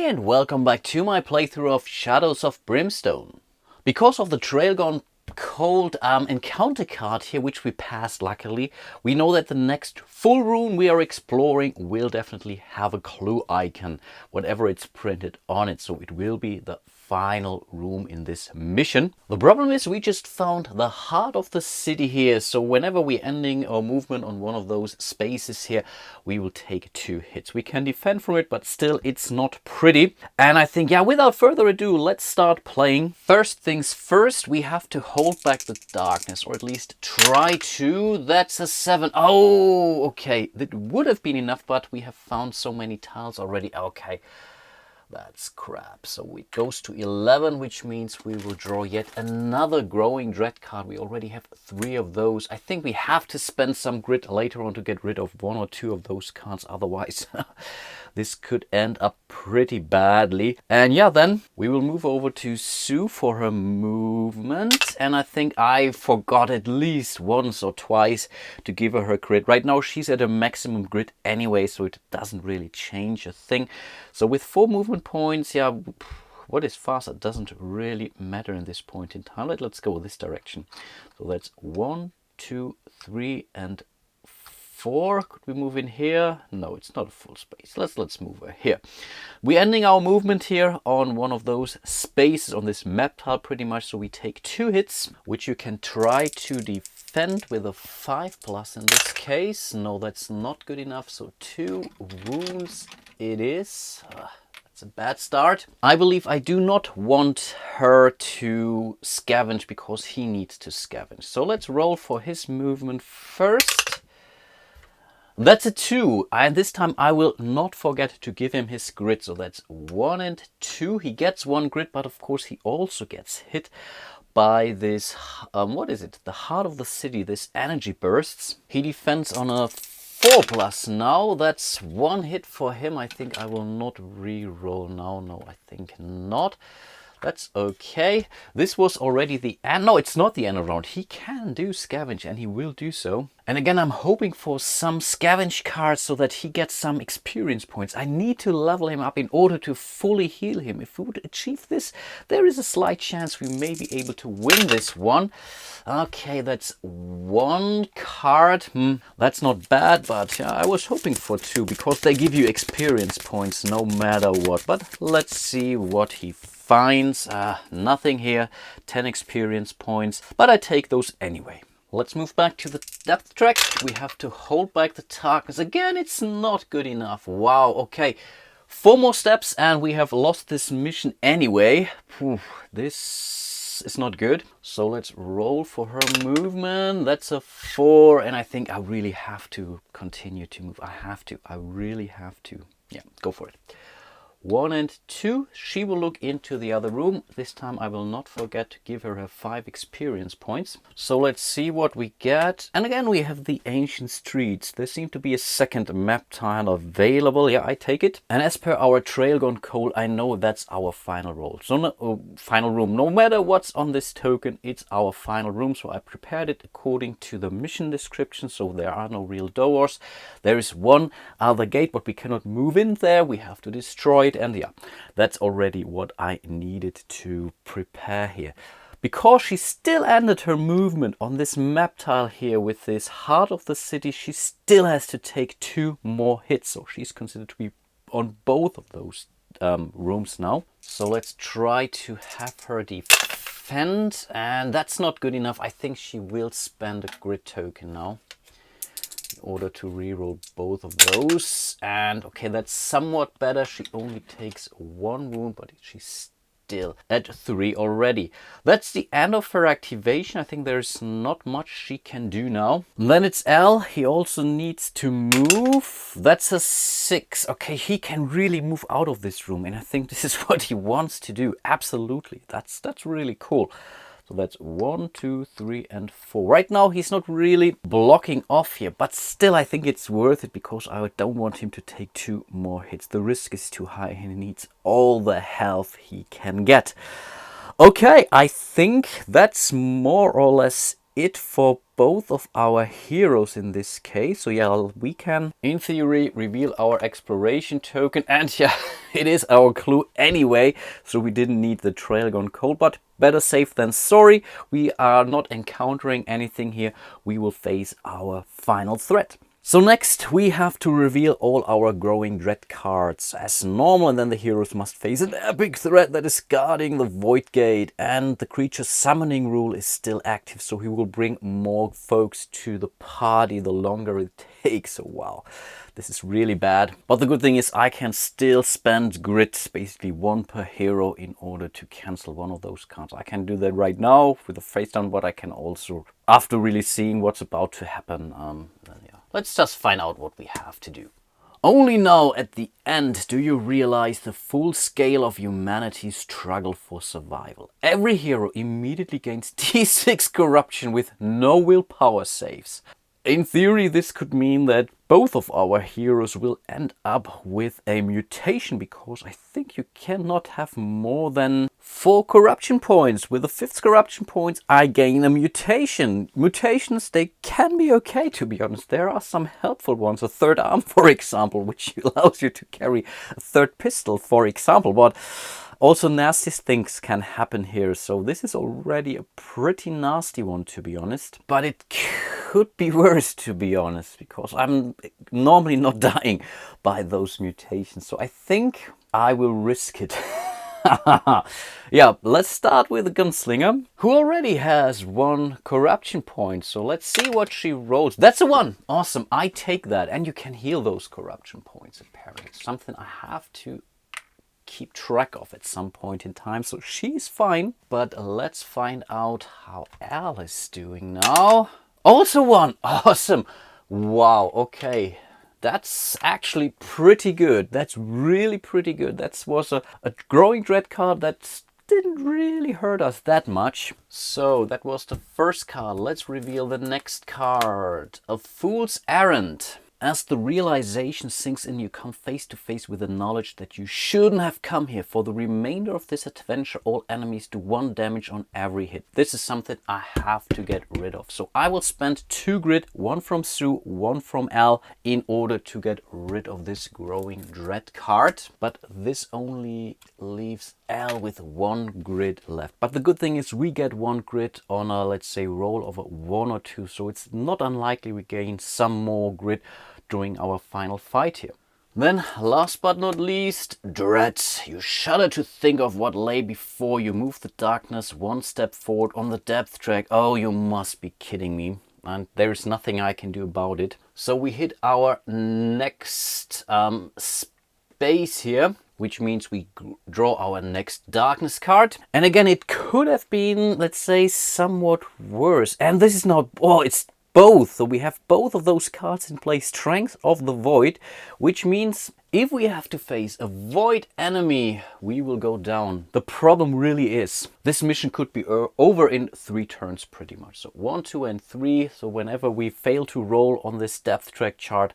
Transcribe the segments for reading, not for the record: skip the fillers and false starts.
and welcome back to my playthrough of Shadows of Brimstone. Because of the trail gone cold encounter card here, which we passed luckily, we know that the next full room we are exploring will definitely have a clue icon, whatever it's printed on it, so it will be the final room in this mission. The problem is we just found the heart of the city here, so whenever we're ending our movement on one of those spaces here, we will take 2 hits. We can defend from it, but still it's not pretty. And I think, yeah, without further ado, let's start playing. First things first, we have to hold back the darkness, or at least try to. That's a 7. Oh, okay, that would have been enough, but we have found so many tiles already. Okay. That's crap. So it goes to 11, which means we will draw yet another Growing Dread card. We already have 3 of those. I think we have to spend some grit later on to get rid of 1 or 2 of those cards. Otherwise, this could end up pretty badly. And yeah, then we will move over to Sue for her movement. And I think I forgot at least once or twice to give her grit. Right now, she's at a maximum grit anyway, so it doesn't really change a thing. So with 4 movement points, yeah, what is faster doesn't really matter in this point in time. Let's go this direction. So that's 1, 2, 3, and 4. Could we move in here? No, it's not a full space. Let's move here. We're ending our movement here on one of those spaces on this map tile pretty much. So we take 2 hits, which you can try to defend with a 5+ in this case. No, that's not good enough. So 2 wounds it is. That's a bad start. I believe I do not want her to scavenge because he needs to scavenge. So let's roll for his movement first. That's a 2, and this time I will not forget to give him his grit. So that's 1 and 2. He gets 1 grit, but of course he also gets hit by this, what is it? The heart of the city, this energy bursts. He defends on a 4+ now. That's 1 hit for him. I think I will not re-roll now. No, I think not. That's okay. This was already the end. No, it's not the end of round. He can do scavenge, and he will do so. And again, I'm hoping for some scavenge cards so that he gets some experience points. I need to level him up in order to fully heal him. If we would achieve this, there is a slight chance we may be able to win this one. Okay, that's 1 card. That's not bad, but yeah, I was hoping for 2 because they give you experience points no matter what. But let's see what he finds. Nothing here. 10 experience points, but I take those anyway. Let's move back to the depth track. We have to hold back the darkness. Again, it's not good enough. Wow, okay. 4 more steps and we have lost this mission anyway. This is not good. So let's roll for her movement. That's a 4, and I think I really have to continue to move. I really have to. Yeah, go for it. 1 and 2. She will look into the other room. This time I will not forget to give her 5 experience points. So let's see what we get. And again, we have the ancient streets. There seems to be a second map tile available. Yeah, I take it. And as per our trail gone cold, I know that's our final roll. So final room. No matter what's on this token, it's our final room. So I prepared it according to the mission description. So there are no real doors. There is 1 other gate, but we cannot move in there. We have to destroy it. And yeah, that's already what I needed to prepare here. Because she still ended her movement on this map tile here with this heart of the city, she still has to take 2 more hits. So she's considered to be on both of those rooms now. So let's try to have her defend. And that's not good enough. I think she will spend a grit token now in order to reroll both of those. And okay, that's somewhat better. She only takes 1 wound, but she's still at 3 already. That's the end of her activation. I think there's not much she can do now. And then it's L. He also needs to move. That's a 6. Okay, he can really move out of this room, and I think this is what he wants to do. Absolutely. That's really cool. So that's 1, 2, 3, and 4. Right now he's not really blocking off here, but still I think it's worth it because I don't want him to take 2 more hits. The risk is too high and he needs all the health he can get. Okay, I think that's more or less it for both of our heroes in this case. So yeah, we can in theory reveal our exploration token, and yeah, it is our clue anyway, so we didn't need the Trailgun code, but better safe than sorry. We are not encountering anything here. We will face our final threat. So next we have to reveal all our growing dread cards as normal, and then the heroes must face an epic threat that is guarding the Void Gate, and the creature's summoning rule is still active, so he will bring more folks to the party the longer it takes. So wow, this is really bad. But the good thing is I can still spend grid, basically 1 per hero, in order to cancel one of those cards. I can do that right now with a face down, but I can also, after really seeing what's about to happen, yeah. Let's just find out what we have to do. Only now at the end do you realize the full scale of humanity's struggle for survival. Every hero immediately gains D6 corruption with no willpower saves. In theory, this could mean that both of our heroes will end up with a mutation, because I think you cannot have more than 4 corruption points. With the 5th corruption points, I gain a mutation. Mutations, they can be okay, to be honest. There are some helpful ones. A 3rd arm, for example, which allows you to carry a 3rd pistol, for example. But also nasty things can happen here. So this is already a pretty nasty one, to be honest. But it could be worse, to be honest, because I'm normally not dying by those mutations. So I think I will risk it. Yeah, let's start with the Gunslinger, who already has 1 corruption point. So let's see what she rolls. That's a 1. Awesome. I take that. And you can heal those corruption points, apparently. Something I have to keep track of at some point in time. So she's fine. But let's find out how Al is doing now. Also 1. Awesome. Wow. Okay. That's actually pretty good. That's really pretty good. That was a growing dread card that didn't really hurt us that much. So that was the first card. Let's reveal the next card. A Fool's Errand. As the realization sinks in, you come face to face with the knowledge that you shouldn't have come here. For the remainder of this adventure, all enemies do 1 damage on every hit. This is something I have to get rid of. So I will spend 2 grid, 1 from Sue, 1 from Al, in order to get rid of this growing dread card. But this only leaves Al with 1 grid left. But the good thing is we get 1 grid on a, let's say, roll of a 1 or 2. So it's not unlikely we gain some more grid during our final fight here. Then, last but not least, Dread. You shudder to think of what lay before you. Move the darkness 1 step forward on the depth track. Oh, you must be kidding me. And there's nothing I can do about it. So we hit our next space here, which means we draw our next darkness card. And again, it could have been, let's say, somewhat worse. And this is not, oh, it's both. So we have both of those cards in play. Strength of the Void, which means if we have to face a Void enemy, we will go down. The problem really is this mission could be over in 3 turns pretty much. So 1, 2, and 3. So whenever we fail to roll on this depth track chart,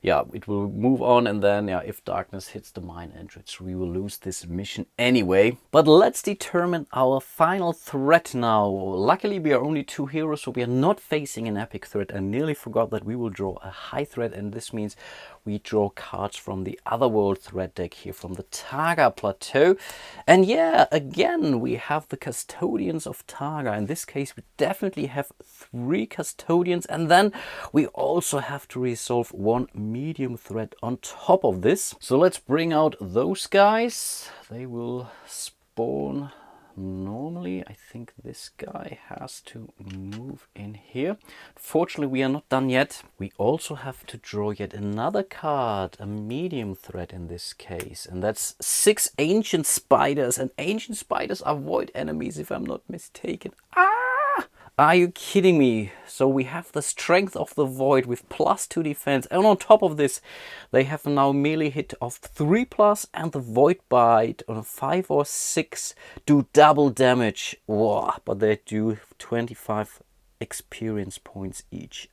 yeah, it will move on, and then yeah, if darkness hits the mine entrance, we will lose this mission anyway. But let's determine our final threat now. Luckily, we are only 2 heroes, so we are not facing an epic threat. I nearly forgot that we will draw a high threat, and this means we draw cards from the Otherworld threat deck here, from the Targa Plateau. And yeah, again, we have the Custodians of Targa. In this case, we definitely have 3 Custodians, and then we also have to resolve 1 medium threat on top of this. So let's bring out those guys. They will spawn normally. I think this guy has to move in here. Fortunately, we are not done yet. We also have to draw yet another card, a medium threat in this case, and that's 6 Ancient Spiders, and Ancient Spiders are Void enemies if I'm not mistaken. Are you kidding me? So we have the Strength of the Void with +2 defense, and on top of this they have now melee hit of 3+, and the Void Bite on a 5 or 6 do double damage. Whoa, but they do 25 experience points each.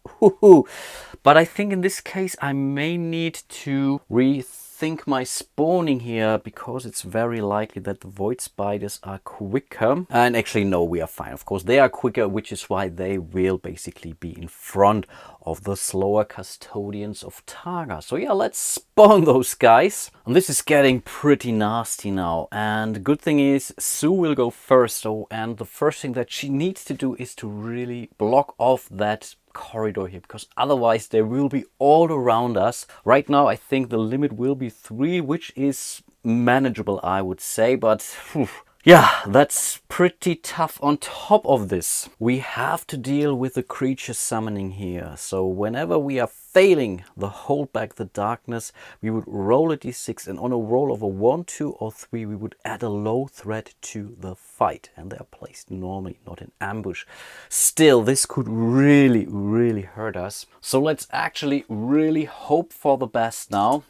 But I think in this case I may need to rethink rethink my spawning here, because it's very likely that the void spiders are quicker. And actually, no, we are fine. Of course, they are quicker, which is why they will basically be in front of the slower custodians of Targa. So yeah, let's spawn those guys. And this is getting pretty nasty now. And the good thing is, Sue will go first. So, and the first thing that she needs to do is to really block off that corridor here, because otherwise they will be all around us. Right now I think the limit will be 3, which is manageable, I would say, but whew, yeah, that's pretty tough. On top of this, we have to deal with the creature summoning here. So whenever we are failing the hold back the darkness, we would roll a d6, and on a roll of a 1, 2 or 3 we would add a low threat to the fight, and they are placed normally, not in ambush. Still, this could really hurt us. So let's actually really hope for the best now.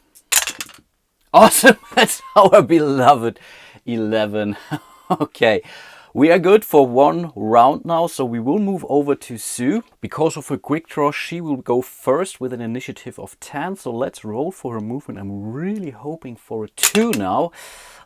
Awesome, that's our beloved 11. Okay, we are good for 1 round now, so we will move over to Sue. Because of her quick draw, she will go first with an initiative of 10, so let's roll for her movement. I'm really hoping for a 2 now.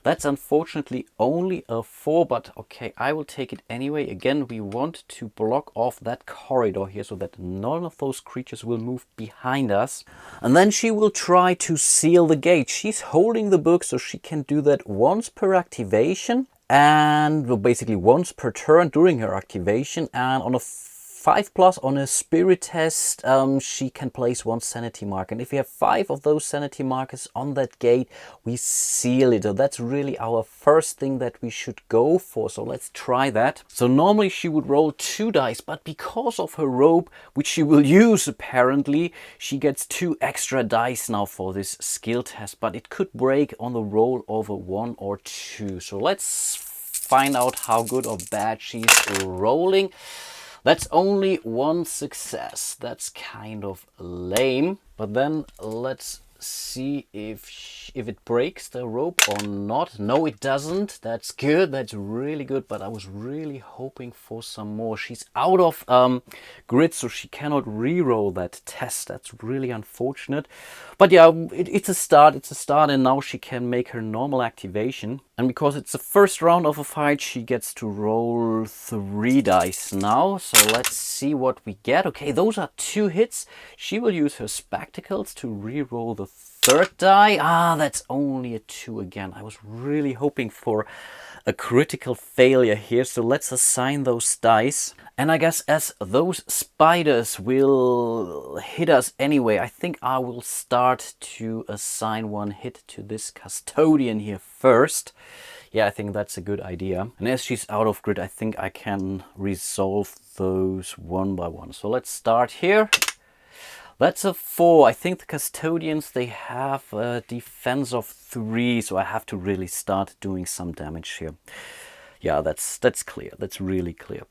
That's unfortunately only a 4, but okay, I will take it anyway. Again, we want to block off that corridor here so that none of those creatures will move behind us. And then she will try to seal the gate. She's holding the book, so she can do that once per activation. And well, basically once per turn during her activation. And on a 5+ on a spirit test, she can place 1 sanity mark, and if we have 5 of those sanity markers on that gate, we seal it. So that's really our first thing that we should go for. So let's try that. So normally she would roll 2 dice, but because of her robe, which she will use apparently, she gets 2 extra dice now for this skill test, but it could break on the roll of a 1 or 2. So let's find out how good or bad she's rolling. That's only 1 success. That's kind of lame. But then let's see if it breaks the rope or not. No, it doesn't. That's good. That's really good. But I was really hoping for some more. She's out of grid, so she cannot re-roll that test. That's really unfortunate. But yeah, it's a start. It's a start, and now she can make her normal activation. And because it's the first round of a fight, she gets to roll 3 dice now. So let's see what we get. Okay, those are 2 hits. She will use her spectacles to re-roll the 3rd die. Ah, that's only a 2 again. I was really hoping for a critical failure here. So let's assign those dice. And I guess as those spiders will hit us anyway, I think I will start to assign 1 hit to this custodian here first. Yeah, I think that's a good idea. And as she's out of grid, I think I can resolve those one by one. So let's start here. That's a 4. I think the custodians, they have a defense of 3, so I have to really start doing some damage here. Yeah, that's clear. That's really clear.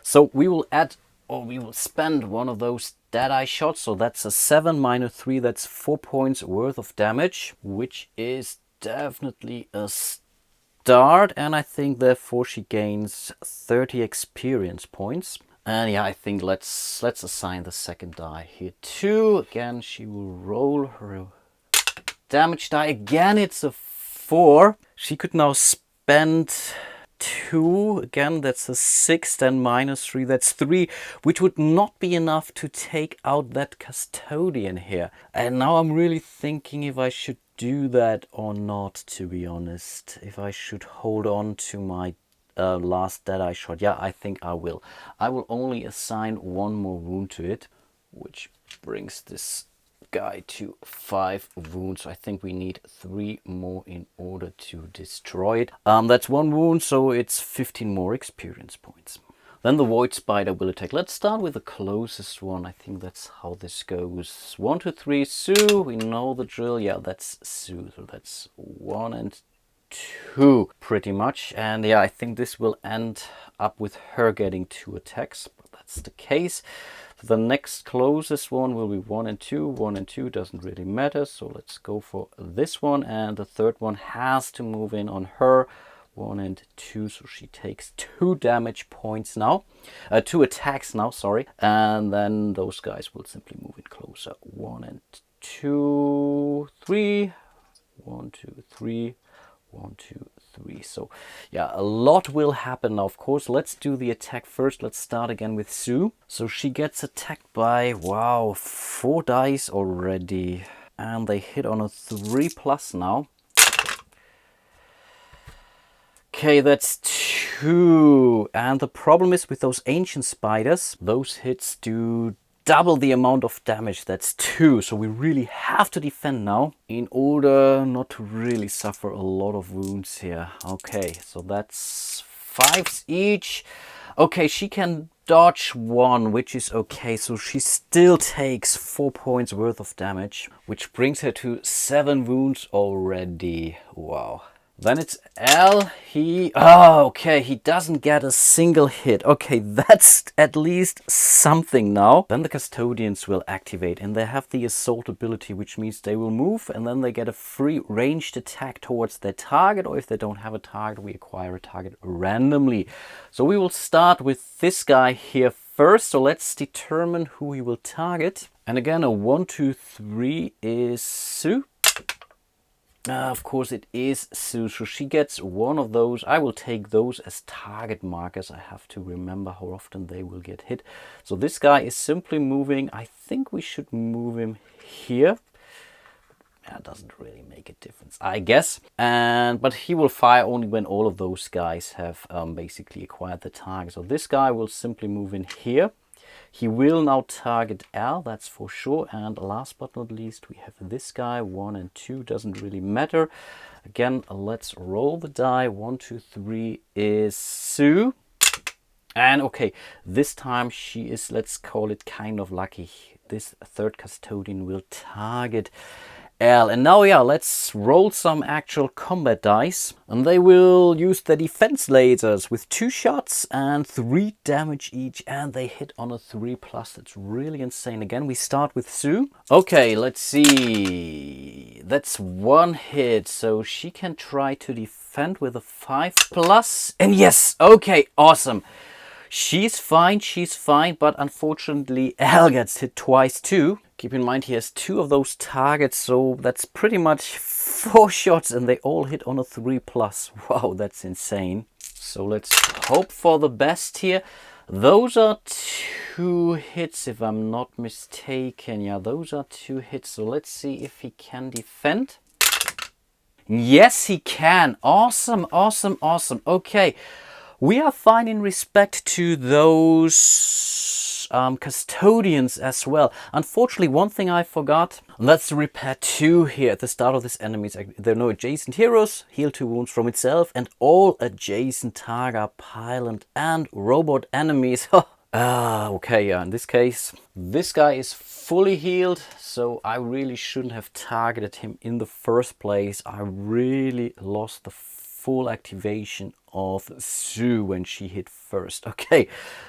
So we will add, or we will spend 1 of those Deadeye shots. So that's a 7 minus 3. That's 4 points worth of damage, which is definitely a start. And I think therefore she gains 30 experience points. And yeah, I think let's assign the 2nd die here too. Again, she will roll her damage die. Again, it's a 4. She could now spend 2. Again, that's a 6. Then minus 3, that's 3, which would not be enough to take out that custodian here. And now I'm really thinking if I should do that or not, to be honest. If I should hold on to my last Deadeye shot. Yeah, I think I will. I will only assign 1 more wound to it, which brings this guy to 5 wounds. So I think we need 3 more in order to destroy it. That's 1 wound, so it's 15 more experience points. Then the Void Spider will attack. Let's start with the closest one. I think that's how this goes. 1, 2, 3, Sue. We know the drill. Yeah, that's Sue. So that's 1 and 2 pretty much. And yeah, I think this will end up with her getting 2 attacks, but that's the case. The next closest one will be 1 and 2. 1 and 2 doesn't really matter, so let's go for this one. And the 3rd one has to move in on her. 1 and 2, so she takes 2 damage points now. 2 attacks now, sorry. And then those guys will simply move in closer. 1 and 2, 3. 1, 2, 3. 1, 2, 3. So yeah, a lot will happen now. Of course, let's do the attack first. Let's start again with Sue. So she gets attacked by, wow, 4 dice already. And they hit on a 3+ now. Okay, that's 2. And the problem is with those ancient spiders, those hits do double the amount of damage. That's 2. So we really have to defend now in order not to really suffer a lot of wounds here. Okay, so that's 5s each. Okay, she can dodge 1, which is okay. So she still takes 4 points worth of damage, which brings her to 7 wounds already. Wow. Then it's L. Okay, he doesn't get a single hit. Okay, that's at least something now. Then the custodians will activate and they have the assault ability, which means they will move and then they get a free ranged attack towards their target, or if they don't have a target, we acquire a target randomly. So we will start with this guy here first. So let's determine who we will target. And again, a 1, 2, 3 is Sue. Of course it is Sue, so she gets one of those. I will take those as target markers. I have to remember how often they will get hit. So this guy is simply moving. I think we should move him here. That doesn't really make a difference, I guess. But he will fire only when all of those guys have basically acquired the target. So this guy will simply move in here. He will now target L, that's for sure. And last but not least, we have this guy, 1 and 2, doesn't really matter. Again, let's roll the die. 1, 2, 3 is Sue. And okay, this time she is, let's call it kind of lucky. This third custodian will target L. And now, yeah, let's roll some actual combat dice. And they will use the defense lasers with 2 shots and 3 damage each. And they hit on a 3+. That's really insane. Again, we start with Sue. Okay, let's see. That's 1 hit. So she can try to defend with a 5+. And yes, okay, awesome. She's fine, but unfortunately L gets hit twice too. Keep in mind he has 2 of those targets, so that's pretty much 4 shots and they all hit on a 3+. Wow, that's insane. So let's hope for the best here. Those are 2 hits if I'm not mistaken. Yeah, those are 2 hits. So let's see if he can defend. Yes, he can. Awesome, awesome, awesome. Okay. We are fine in respect to those custodians as well. Unfortunately, one thing I forgot, and that's the repair 2 here at the start of this enemy. There are no adjacent heroes, heal 2 wounds from itself, and all adjacent Targa, Pylon, and robot enemies. Okay, yeah, in this case, this guy is fully healed, so I really shouldn't have targeted him in the first place. I really lost the full activation of Sue when she hit first. Okay,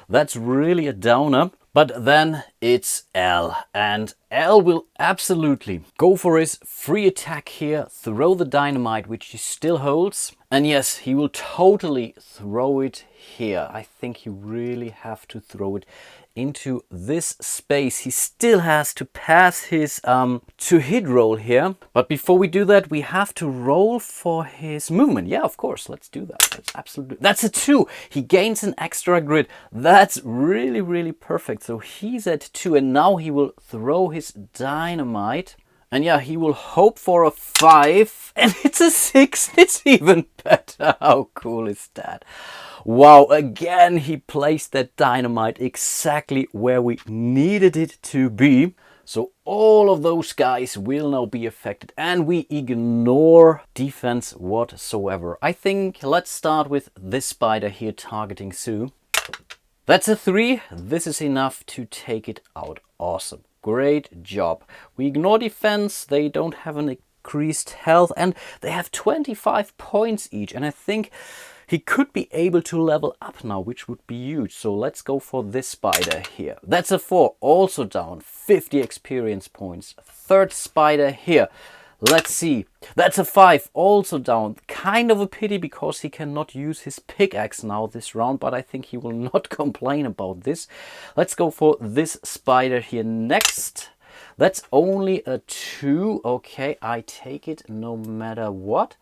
that's really a downer. But then it's L, and L will absolutely go for his free attack here, throw the dynamite, which he still holds. And yes, he will totally throw it here. I think you really have to throw it into this space. He still has to pass his to hit roll here. But before we do that, we have to roll for his movement. Yeah, of course, let's do that. That's absolutely, that's a 2. He gains an extra grid. That's really, really perfect. So he's at 2 and now he will throw his dynamite. And yeah, he will hope for a 5 and it's a 6. It's even better. How cool is that? Wow, again, he placed that dynamite exactly where we needed it to be. So all of those guys will now be affected and we ignore defense whatsoever. I think let's start with this spider here targeting Sue. That's a 3. This is enough to take it out. Awesome. Great job. We ignore defense. They don't have an increased health and they have 25 points each. And I think he could be able to level up now, which would be huge. So let's go for this spider here. That's a 4, also down, 50 experience points. Third spider here. Let's see. That's a 5, also down. Kind of a pity because he cannot use his pickaxe now this round, but I think he will not complain about this. Let's go for this spider here next. That's only a 2. Okay, I take it no matter what.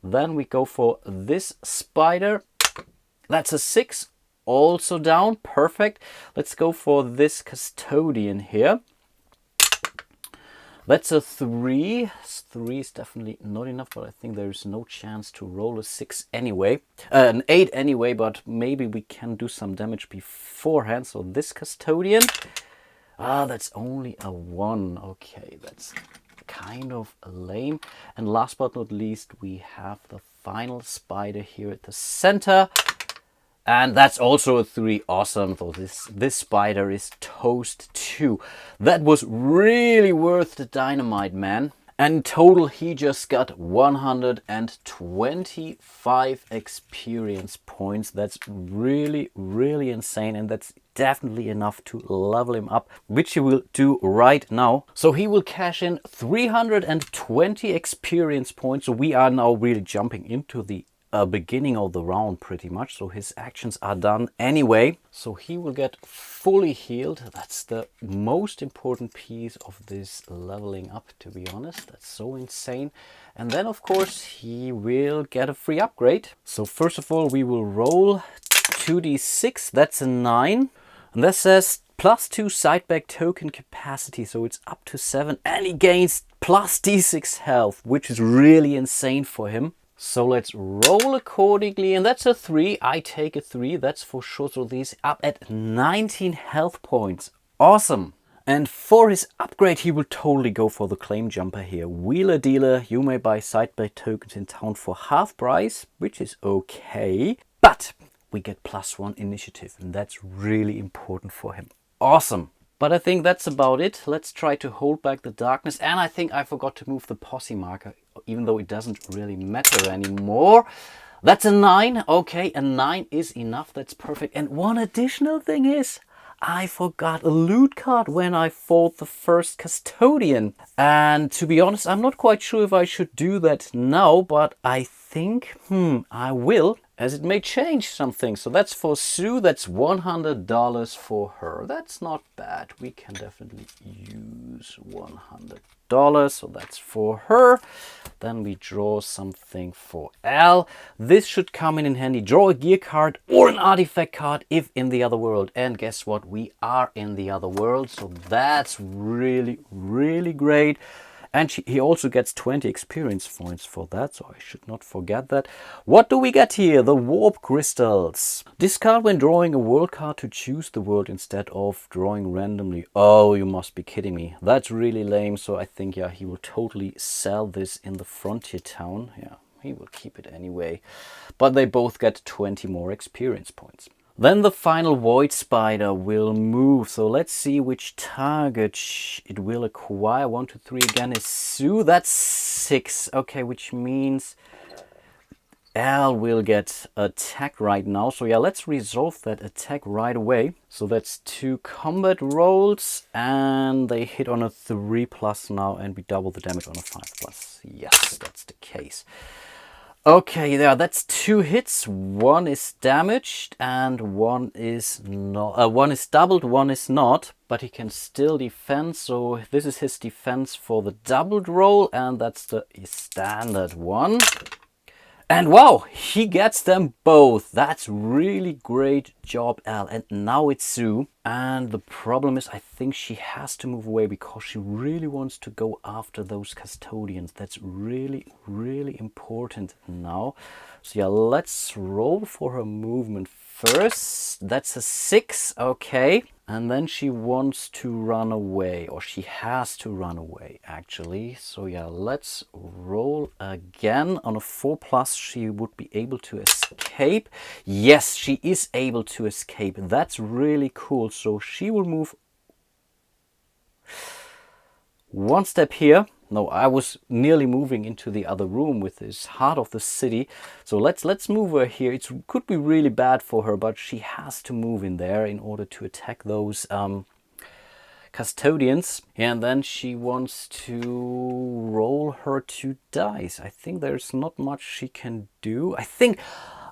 Then we go for this spider. That's a 6. Also down. Perfect. Let's go for this custodian here. That's a 3. 3 is definitely not enough, but I think there's no chance to roll a 6 anyway. An 8 anyway, but maybe we can do some damage beforehand. So this custodian. That's only a 1. Okay, that's kind of lame. And last but not least, we have the final spider here at the center. And that's also a 3. Awesome. So this spider is toast too. That was really worth the dynamite, man. And in total, he just got 125 experience points. That's really, really insane. And that's definitely enough to level him up, which he will do right now. So he will cash in 320 experience points. So we are now really jumping into the beginning of the round pretty much, so his actions are done anyway, so he will get fully healed. That's the most important piece of this leveling up, to be honest. That's so insane. And then of course he will get a free upgrade. So first of all we will roll 2d6. That's a 9, and that says +2 sideback token capacity, so it's up to 7, and he gains plus d6 health, which is really insane for him. So let's roll accordingly, and that's a 3. I take a 3, that's for sure. So these up at 19 health points. Awesome. And for his upgrade, he will totally go for the claim jumper here. Wheeler dealer, you may buy sideback tokens in town for half price, which is okay. But we get +1 initiative, and that's really important for him. Awesome. But I think that's about it. Let's try to hold back the darkness. And I think I forgot to move the posse marker, even though it doesn't really matter anymore. That's a 9. Okay, a 9 is enough. That's perfect. And one additional thing is, I forgot a loot card when I fought the first custodian. And to be honest, I'm not quite sure if I should do that now, but I think, I will, as it may change something. So that's for Sue. That's $100 for her. That's not bad. We can definitely use $100. So that's for her. Then we draw something for Al. This should come in handy. Draw a gear card or an artifact card if in the other world. And guess what? We are in the other world. So that's really, really great. And he also gets 20 experience points for that, so I should not forget that. What do we get here? The warp crystals. Discard when drawing a world card to choose the world instead of drawing randomly. Oh, you must be kidding me. That's really lame, so I think, yeah, he will totally sell this in the frontier town. Yeah, he will keep it anyway. But they both get 20 more experience points. Then the final void spider will move. So let's see which target it will acquire. 1, 2, 3 again is Sue. That's 6. Okay, which means Al will get attacked right now. So yeah, let's resolve that attack right away. So that's 2 combat rolls, and they hit on a 3+ now, and we double the damage on a 5+. Yes, that's the case. Okay, there, that's 2 hits. 1 is damaged and 1 is not. 1 is doubled, 1 is not, but he can still defend. So this is his defense for the doubled roll, and that's the standard one. And wow, he gets them both. That's really great job, Al. And now it's Sue. And the problem is, I think she has to move away because she really wants to go after those custodians. That's really, really important now. So yeah, let's roll for her movement first. That's a 6, okay. And then she wants to run away, or she has to run away actually. So yeah, let's roll again. On a 4+, she would be able to escape. Yes, she is able to escape. That's really cool. So she will move 1 step here. No, I was nearly moving into the other room with this heart of the city. So let's move her here. It could be really bad for her, but she has to move in there in order to attack those custodians. And then she wants to roll her 2 dice. I think there's not much she can do. I think...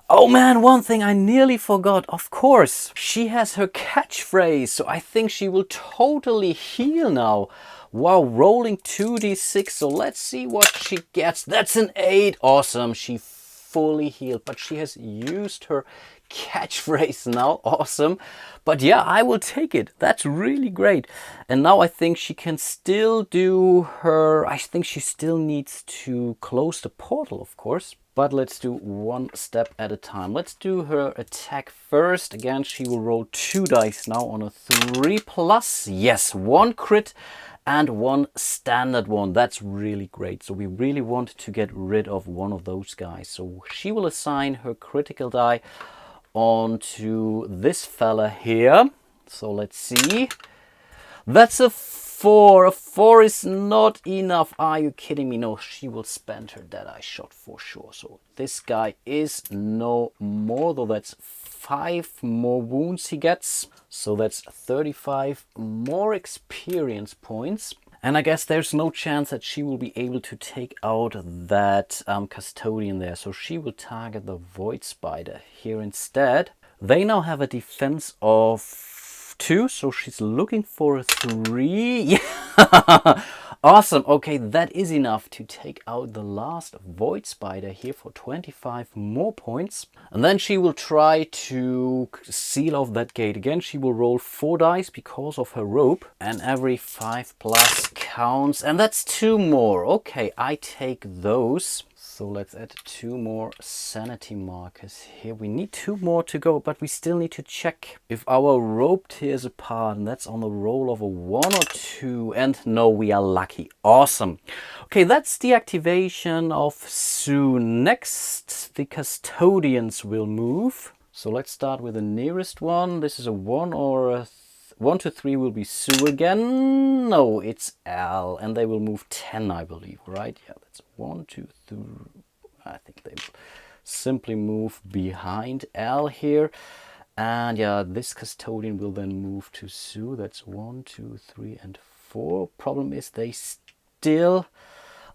Oh man, one thing I nearly forgot. Of course, she has her catchphrase, so I think she will totally heal now. Wow, rolling 2d6, so let's see what she gets. That's an 8. Awesome, she fully healed, but she has used her catchphrase now. Awesome. But yeah, I will take it. That's really great. And now I think she can still do her... I think she still needs to close the portal, of course. But let's do one step at a time. Let's do her attack first. Again, she will roll 2 dice now on a 3+. Yes, 1 crit and 1 standard one. That's really great. So we really want to get rid of one of those guys. So she will assign her critical die onto this fella here. So let's see. That's a 4. A 4 is not enough. Are you kidding me? No, she will spend her Deadeye shot for sure. So this guy is no more, though that's 5 more wounds he gets. So that's 35 more experience points. And I guess there's no chance that she will be able to take out that custodian there. So she will target the Void Spider here instead. They now have a defense of 2, so she's looking for a 3. Yeah. Awesome. Okay, that is enough to take out the last Void Spider here for 25 more points. And then she will try to seal off that gate again. She will roll 4 dice because of her rope, and every 5+ counts, and that's 2 more. Okay, I take those. So let's add 2 more sanity markers here. We need 2 more to go, but we still need to check if our rope tears apart, and that's on the roll of a 1 or 2. And no, we are lucky. Awesome. Okay, that's the activation of Sue. Next, the custodians will move. So let's start with the nearest one. This is a 1 or a 1 to 3 will be Sue again. No, it's Al, and they will move 10, I believe, right? Yeah, that's 1, 2, 3. I think they will simply move behind Al here. And yeah, this custodian will then move to Sue. That's 1, 2, 3, and 4. Problem is they still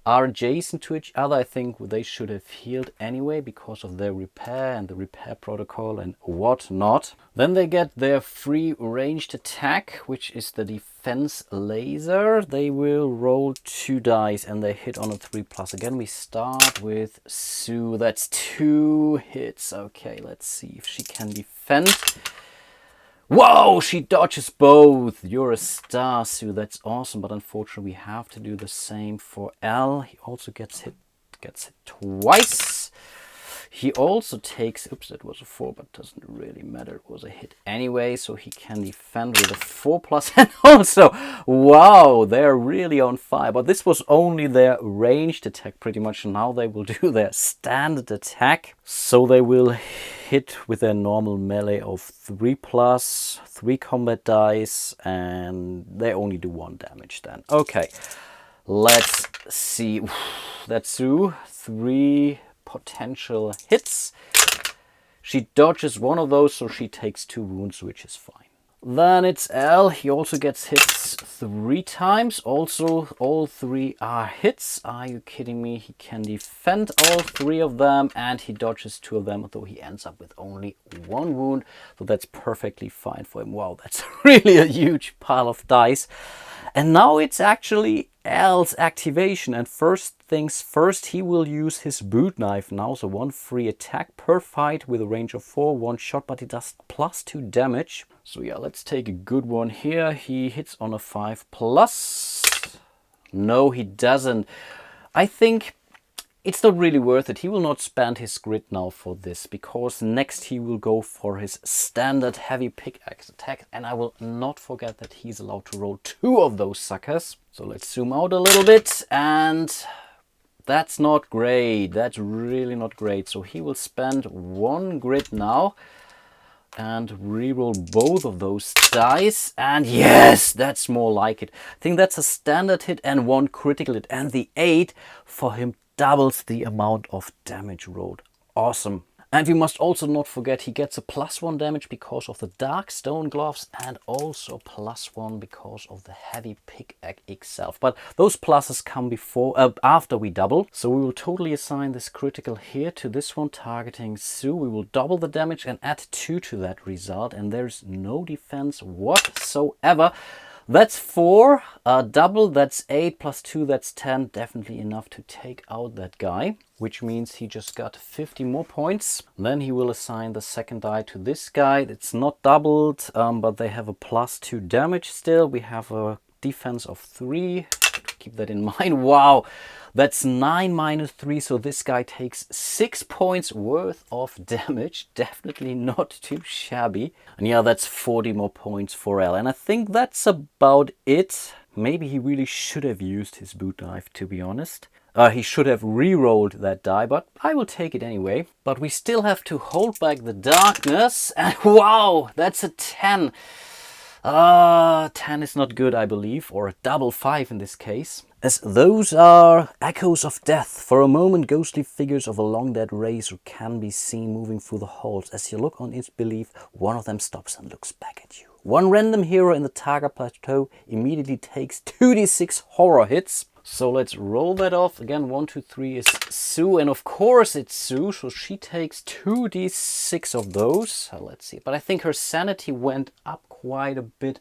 are adjacent to each other. I think they should have healed anyway because of their repair and the repair protocol and whatnot. Then they get their free ranged attack, which is the defense laser. They will roll 2 dice and they hit on a 3+. Again, we start with Sue. That's 2 hits. Okay, let's see if she can defend. Whoa, she dodges both. You're a star, Sue. That's awesome. But unfortunately, we have to do the same for Al. He also gets hit twice. He also takes, oops, that was a 4, but doesn't really matter. It was a hit anyway, so he can defend with a 4+. And also, wow, they're really on fire. But this was only their ranged attack pretty much. Now they will do their standard attack. So they will hit with their normal melee of 3+, 3 combat dice, and they only do 1 damage then. Okay, let's see. That's Sue. 3 potential hits. She dodges one of those, so she takes 2 wounds, which is fine. Then it's Al. He also gets hits 3 times. Also, all 3 are hits. Are you kidding me? He can defend all 3 of them, and he dodges 2 of them, although he ends up with only 1 wound. So that's perfectly fine for him. Wow, that's really a huge pile of dice. And now it's actually Al's activation, and first things first, he will use his boot knife now. So 1 free attack per fight with a range of 4, 1 shot, but he does +2 damage. So yeah, let's take a good one here. He hits on a 5+. No, he doesn't. I think it's not really worth it. He will not spend his grit now for this, because next he will go for his standard heavy pickaxe attack, and I will not forget that he's allowed to roll 2 of those suckers. So let's zoom out a little bit, and that's not great. That's really not great. So he will spend 1 grit now and reroll both of those dice, and yes, that's more like it. I think that's a standard hit and 1 critical hit, and the 8 for him doubles the amount of damage rolled. Awesome. And we must also not forget he gets a +1 damage because of the dark stone gloves, and also +1 because of the heavy pickaxe itself. But those pluses come after we double. So we will totally assign this critical here to this one targeting Sue. We will double the damage and add 2 to that result, and there's no defense whatsoever. That's 4. Double, that's 8, plus 2, that's 10. Definitely enough to take out that guy, which means he just got 50 more points. Then he will assign the second die to this guy. It's not doubled, but they have a plus 2 damage still. We have a defense of 3. Keep that in mind. Wow, that's 9 minus 3, so this guy takes 6 points worth of damage. Definitely not too shabby. And yeah, that's 40 more points for L. And I think that's about it. Maybe he really should have used his boot knife, to be honest. He should have re-rolled that die, but I will take it anyway. But we still have to hold back the darkness. And wow, that's a 10. 10 is not good, I believe, or a double 5 in this case. As those are echoes of death. For a moment, ghostly figures of a long dead race can be seen moving through the halls. As you look on its belief, one of them stops and looks back at you. One random hero in the Targa Plateau immediately takes 2d6 horror hits. So let's roll that off. Again, 1, 2, 3 is Sue. And of course it's Sue, so she takes 2d6 of those. So let's see. But I think her sanity went up quite a bit.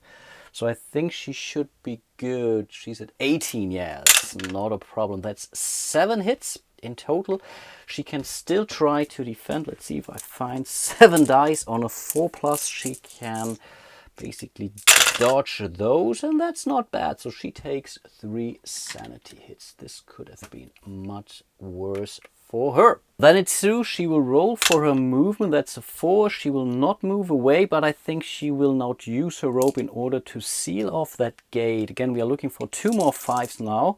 So I think she should be good. She's at 18, yeah, it's not a problem. That's 7 hits in total. She can still try to defend. Let's see if I find 7 dice on a 4+. She can basically dodge those, and that's not bad. So she takes 3 sanity hits. This could have been much worse for her. Then it's Sue. She will roll for her movement. That's a 4. She will not move away, but I think she will not use her rope in order to seal off that gate. Again, we are looking for 2 more 5s now.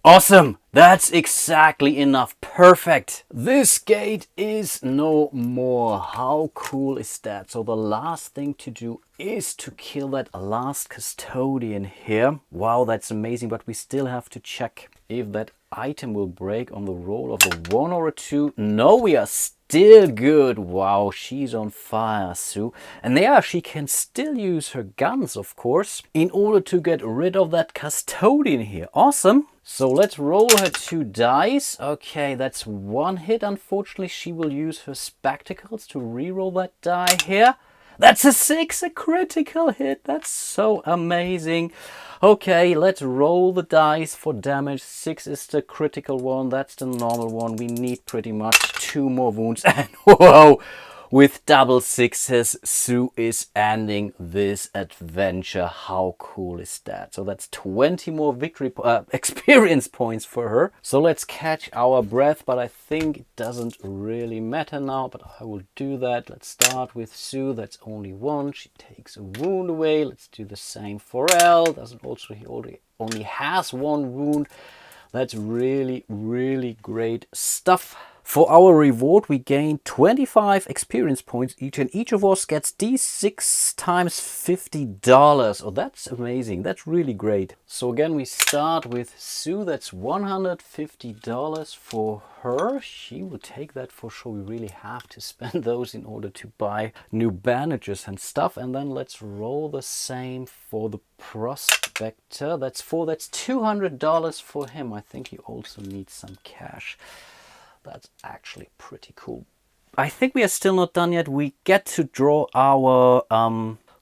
Awesome! That's exactly enough. Perfect! This gate is no more. How cool is that? So the last thing to do is to kill that last custodian here. Wow, that's amazing, but we still have to check if that item will break on the roll of a 1 or a 2. No, we are still good. Wow, she's on fire, Sue. And yeah, she can still use her guns, of course, in order to get rid of that custodian here. Awesome. So let's roll her 2 dice. Okay, that's 1 hit. Unfortunately, she will use her spectacles to re-roll that die here. That's a 6, a critical hit. That's so amazing. Okay, let's roll the dice for damage. 6 is the critical one. That's the normal one. We need pretty much 2 more wounds. And whoa! With double 6s, Sue is ending this adventure. How cool is that? So that's 20 more victory experience points for her. So let's catch our breath, but I think it doesn't really matter now, but I will do that. Let's start with Sue. That's only 1. She takes a wound away. Let's do the same for Elle. He only has 1 wound. That's really, really great stuff. For our reward, we gain 25 experience points each, and each of us gets D6 times $50. Oh, that's amazing. That's really great. So again, we start with Sue. That's $150 for her. She will take that for sure. We really have to spend those in order to buy new bandages and stuff. And then let's roll the same for the prospector. That's $200 for him. I think he also needs some cash. That's actually pretty cool. I think we are still not done yet. We get to draw our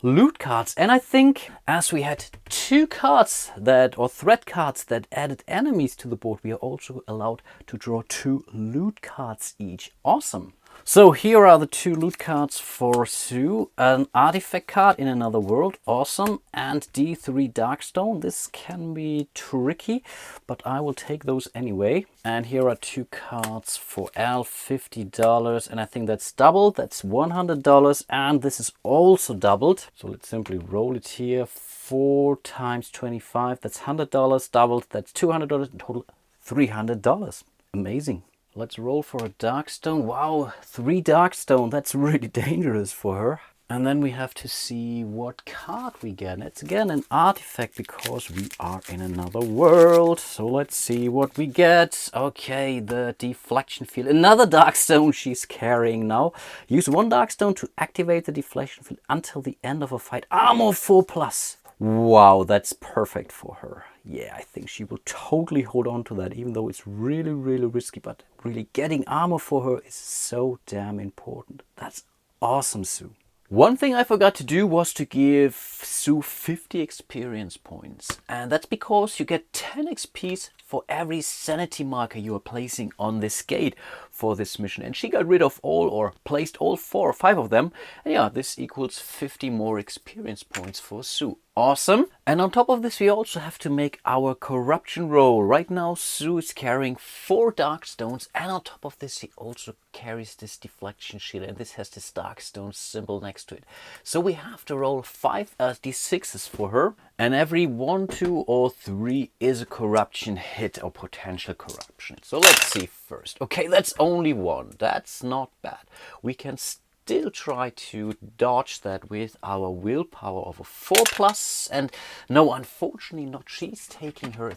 loot cards. And I think as we had 2 cards or threat cards that added enemies to the board, we are also allowed to draw 2 loot cards each. Awesome. So here are the 2 loot cards for Sue. An artifact card in another world, awesome, and D3 Darkstone. This can be tricky, but I will take those anyway. And here are 2 cards for Al, $50, and I think that's doubled. That's $100, and this is also doubled. So let's simply roll it here. 4 times 25, that's $100, doubled, that's $200, in total $300. Amazing. Let's roll for a Darkstone. Wow, 3 Darkstone. That's really dangerous for her. And then we have to see what card we get. It's again an artifact because we are in another world. So let's see what we get. Okay, the deflection field. Another Darkstone she's carrying now. Use 1 Darkstone to activate the deflection field until the end of a fight. Armor 4+. Wow, that's perfect for her. Yeah, I think she will totally hold on to that, even though it's really, really risky. But really getting armor for her is so damn important. That's awesome, Sue. One thing I forgot to do was to give Sue 50 experience points. And that's because you get 10 XPs for every sanity marker you are placing on this gate for this mission. And she got rid of all, or placed all 4 or 5 of them. And yeah, this equals 50 more experience points for Sue. Awesome. And on top of this, we also have to make our corruption roll. Right now, Sue is carrying 4 dark stones. And on top of this, he also carries this deflection shield. And this has this dark stone symbol next to it. So we have to roll 5 d6s for her. And every 1, 2, or 3 is a corruption hit or potential corruption. So let's see first. Okay, that's only 1. That's not bad. We can still try to dodge that with our willpower of a 4+. And no, unfortunately not. She's taking her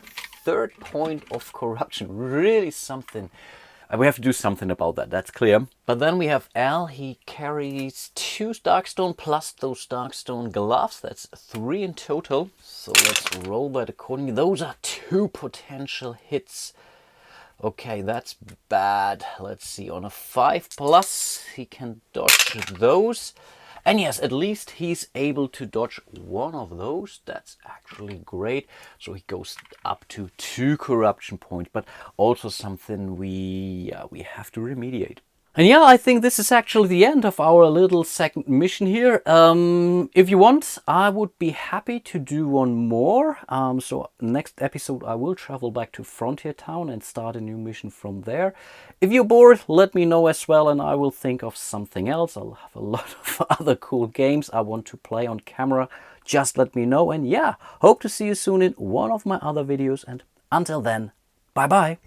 3rd point of corruption. Really something. We have to do something about that, that's clear. But then we have Al. He carries 2 Darkstone plus those Darkstone gloves. That's 3 in total. So let's roll that accordingly. Those are 2 potential hits. Okay, that's bad. Let's see, on a 5+, he can dodge those. And yes, at least he's able to dodge 1 of those. That's actually great. So he goes up to 2 corruption points, but also something we have to remediate. And yeah, I think this is actually the end of our little second mission here. If you want, I would be happy to do one more. So next episode, I will travel back to Frontier Town and start a new mission from there. If you're bored, let me know as well, and I will think of something else. I'll have a lot of other cool games I want to play on camera. Just let me know. And yeah, hope to see you soon in one of my other videos. And until then, bye-bye.